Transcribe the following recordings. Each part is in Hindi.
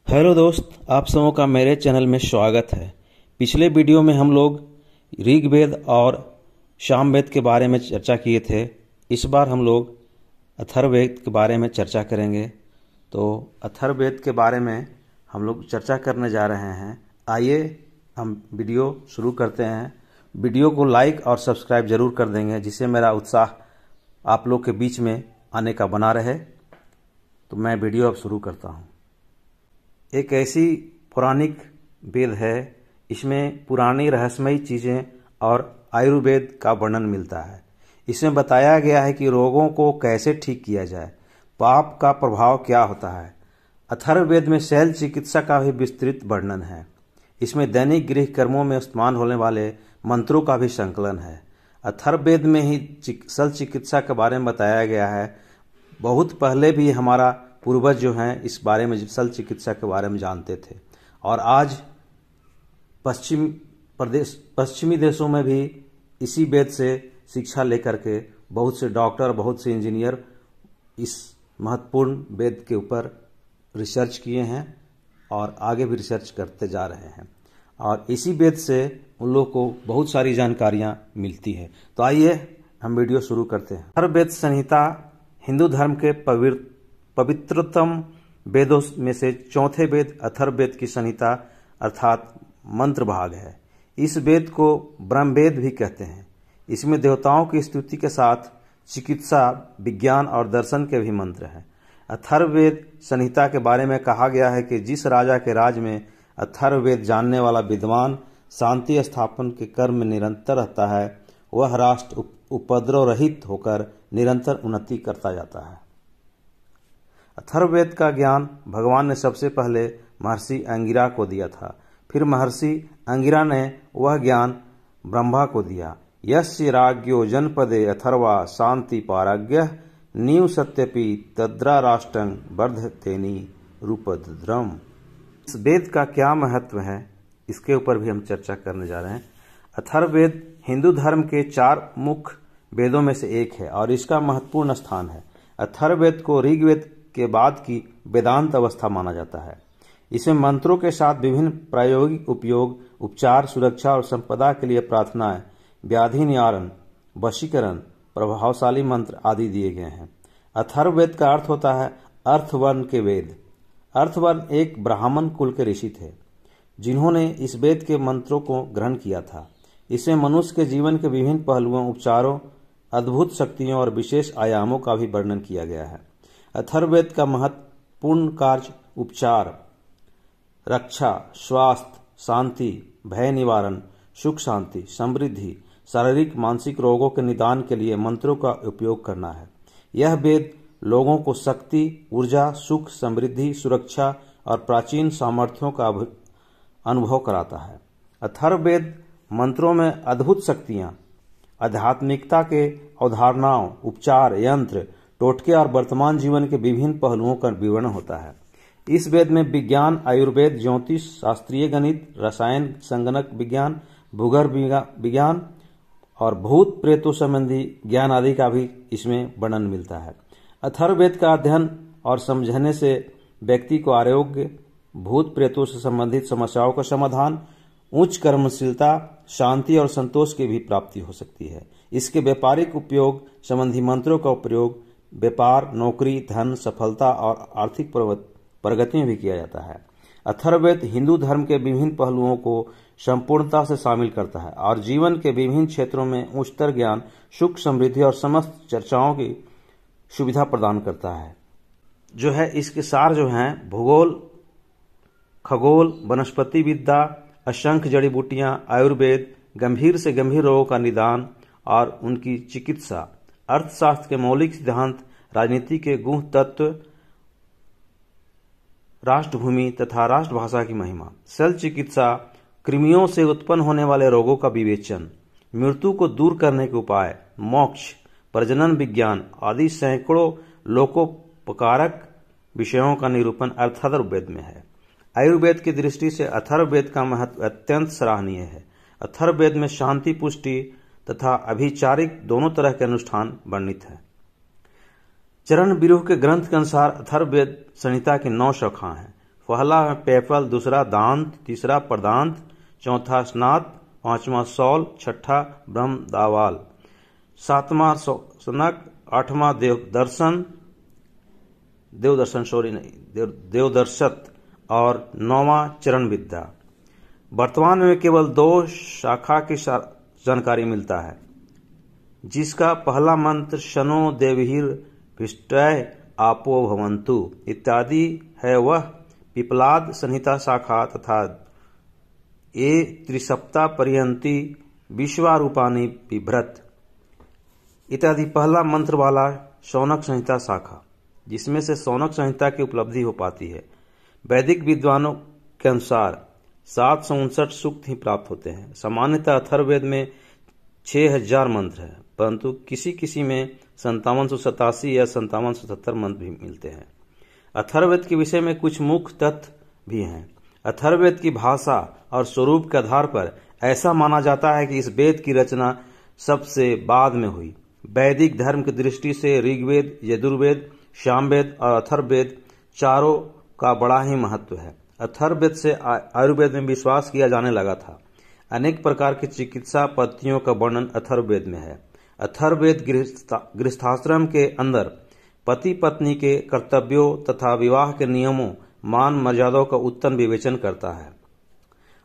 हेलो दोस्त, आप सबों का मेरे चैनल में स्वागत है। पिछले वीडियो में हम लोग ऋग्वेद और सामवेद के बारे में चर्चा किए थे। इस बार हम लोग अथर्ववेद के बारे में चर्चा करेंगे। तो अथर्ववेद के बारे में हम लोग चर्चा करने जा रहे हैं। आइए हम वीडियो शुरू करते हैं। वीडियो को लाइक और सब्सक्राइब जरूर कर देंगे, जिससे मेरा उत्साह आप लोग के बीच में आने का बना रहे। तो मैं वीडियो अब शुरू करता हूँ। एक ऐसी पौराणिक वेद है, इसमें पुरानी रहस्यमयी चीज़ें और आयुर्वेद का वर्णन मिलता है। इसमें बताया गया है कि रोगों को कैसे ठीक किया जाए, पाप का प्रभाव क्या होता है। अथर्ववेद में शैल चिकित्सा का भी विस्तृत वर्णन है। इसमें दैनिक गृह कर्मों में इस्तेमाल होने वाले मंत्रों का भी संकलन है। अथर्ववेद में ही शल्य चिकित्सा के बारे में बताया गया है। बहुत पहले भी हमारा पूर्वज जो हैं इस बारे में शल्य चिकित्सा के बारे में जानते थे, और आज पश्चिमी देशों में भी इसी वेद से शिक्षा लेकर के बहुत से डॉक्टर, बहुत से इंजीनियर इस महत्वपूर्ण वेद के ऊपर रिसर्च किए हैं और आगे भी रिसर्च करते जा रहे हैं, और इसी वेद से उन लोगों को बहुत सारी जानकारियां मिलती है। तो आइए हम वीडियो शुरू करते हैं। अथर्ववेद संहिता हिंदू धर्म के पवित्रतम वेदों में से चौथे वेद अथर्ववेद की संहिता अर्थात मंत्र भाग है। इस वेद को ब्रह्मवेद भी कहते हैं। इसमें देवताओं की स्तुति के साथ चिकित्सा, विज्ञान और दर्शन के भी मंत्र हैं। अथर्ववेद संहिता के बारे में कहा गया है कि जिस राजा के राज में अथर्ववेद जानने वाला विद्वान शांति स्थापन के कर्म में निरंतर रहता है, वह राष्ट्र उपद्रव रहित होकर निरंतर उन्नति करता जाता है। अथर्ववेद का ज्ञान भगवान ने सबसे पहले महर्षि अंगिरा को दिया था। फिर महर्षि अंगिरा ने वह ज्ञान ब्रह्मा को दिया। यस्य राज्ञो जनपदे अथर्वा शांति पाराज्ञ नीव सत्यपि तद्रा राष्ट्रं वर्धतेनि रूपद्रम। इस वेद का क्या महत्व है, इसके ऊपर भी हम चर्चा करने जा रहे हैं। अथर्ववेद हिंदू धर्म के 4 मुख्य वेदों में से एक है और इसका महत्वपूर्ण स्थान है। अथर्ववेद को ऋग्वेद के बाद की वेदांत अवस्था माना जाता है। इसमें मंत्रों के साथ विभिन्न प्रायोगिक उपयोग, उपचार, सुरक्षा और संपदा के लिए प्रार्थनाएं, व्याधि निवारण, वशीकरण, प्रभावशाली मंत्र आदि दिए गए हैं। अथर्ववेद का अर्थ होता है अर्थवर्ण के वेद। अर्थवर्ण एक ब्राह्मण कुल के ऋषि थे जिन्होंने इस वेद के मंत्रों को ग्रहण किया था। इसमें मनुष्य के जीवन के विभिन्न पहलुओं, उपचारों, अद्भुत शक्तियों और विशेष आयामों का भी वर्णन किया गया है। अथर्ववेद का महत्वपूर्ण कार्य उपचार, रक्षा, स्वास्थ्य, शांति, भय निवारण, सुख शांति, समृद्धि, शारीरिक मानसिक रोगों के निदान के लिए मंत्रों का उपयोग करना है। यह वेद लोगों को शक्ति, ऊर्जा, सुख, समृद्धि, सुरक्षा और प्राचीन सामर्थ्यों का अनुभव कराता है। अथर्ववेद मंत्रों में अद्भुत शक्तियां, आध्यात्मिकता के अवधारणाओं, उपचार, यंत्र, टोटके और वर्तमान जीवन के विभिन्न पहलुओं का विवरण होता है। इस वेद में विज्ञान, आयुर्वेद, ज्योतिष, शास्त्रीय गणित, रसायन, संगणक विज्ञान, भूगर्भ विज्ञान और भूत प्रेतों संबंधी ज्ञान आदि का भी इसमें वर्णन मिलता है। अथर्ववेद का अध्ययन और समझने से व्यक्ति को आरोग्य, भूत प्रेतों से संबंधित समस्याओं का समाधान, उच्च कर्मशीलता, शांति और संतोष की भी प्राप्ति हो सकती है। इसके व्यापारिक उपयोग संबंधी मंत्रों का प्रयोग व्यापार, नौकरी, धन, सफलता और आर्थिक प्रगति में भी किया जाता है। अथर्ववेद हिंदू धर्म के विभिन्न पहलुओं को संपूर्णता से शामिल करता है और जीवन के विभिन्न क्षेत्रों में उच्चतर ज्ञान, सुख, समृद्धि और समस्त चर्चाओं की सुविधा प्रदान करता है। जो है इसके सार जो हैं भूगोल, खगोल, वनस्पति विद्या, असंख्य जड़ी बूटियां, आयुर्वेद, गंभीर से गंभीर रोगों का निदान और उनकी चिकित्सा, अर्थशास्त्र के मौलिक सिद्धांत, राजनीति के गुह तत्व, राष्ट्रभूमि तथा राष्ट्रभाषा की महिमा, शल्य चिकित्सा, कृमियों से उत्पन्न होने वाले रोगों का विवेचन, मृत्यु को दूर करने के उपाय, मोक्ष, प्रजनन विज्ञान आदि सैकड़ों लोकोपकारक विषयों का निरूपण अथर्ववेद में है। आयुर्वेद की दृष्टि से अथर्ववेद का महत्व अत्यंत सराहनीय है। अथर्ववेद में शांति, पुष्टि तथा अभिचारिक दोनों तरह के अनुष्ठान वर्णित है। चरण विरूह के ग्रंथ के अनुसार अथर्ववेद संहिता की 9 शाखाएं हैं। पहला है पेपल, दूसरा दांत, तीसरा प्रदांत, चौथा स्नात, पांचवा सौल, छठा ब्रह्म दावाल, सातवां सनक, आठवां देवदर्शत और नौवां चरण विद्या। वर्तमान में केवल 2 शाखा की जानकारी मिलता है, जिसका पहला मंत्र शनो देवहिर भिष्टय आपो भवन्तु इत्यादि है, वह पिपलाद संहिता शाखा तथा ये त्रिसप्ता पर्यंती विश्वारूपानी बिभ्रत इत्यादि पहला मंत्र वाला शौनक संहिता शाखा, जिसमें से शौनक संहिता की उपलब्धि हो पाती है। वैदिक विद्वानों के अनुसार 759 सूक्त ही प्राप्त होते हैं। सामान्यतः अथर्ववेद में 6000 मंत्र हैं, परंतु किसी किसी में 5787 या 5777 मंत्र भी मिलते हैं। अथर्ववेद के विषय में कुछ मुख्य तथ्य भी हैं। अथर्ववेद की भाषा और स्वरूप के आधार पर ऐसा माना जाता है कि इस वेद की रचना सबसे बाद में हुई। वैदिक धर्म की दृष्टि से ऋग्वेद, यजुर्वेद, सामवेद और अथर्ववेद चारों का बड़ा ही महत्व है। अथर्ववेद से आयुर्वेद में विश्वास किया जाने लगा था। अनेक प्रकार की चिकित्सा पद्धतियों का वर्णन अथर्ववेद में है। अथर्ववेद गृहस्थाश्रम के अंदर पति पत्नी के कर्तव्यों तथा विवाह के नियमों, मान मर्यादाओं का उत्तम विवेचन करता है।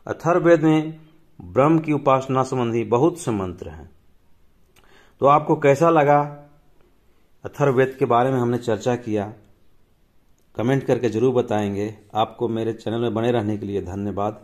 अथर्ववेद में ब्रह्म की उपासना संबंधी बहुत से मंत्र हैं। तो आपको कैसा लगा? अथर्ववेद के बारे में हमने चर्चा किया, कमेंट करके जरूर बताएंगे। आपको मेरे चैनल में बने रहने के लिए धन्यवाद।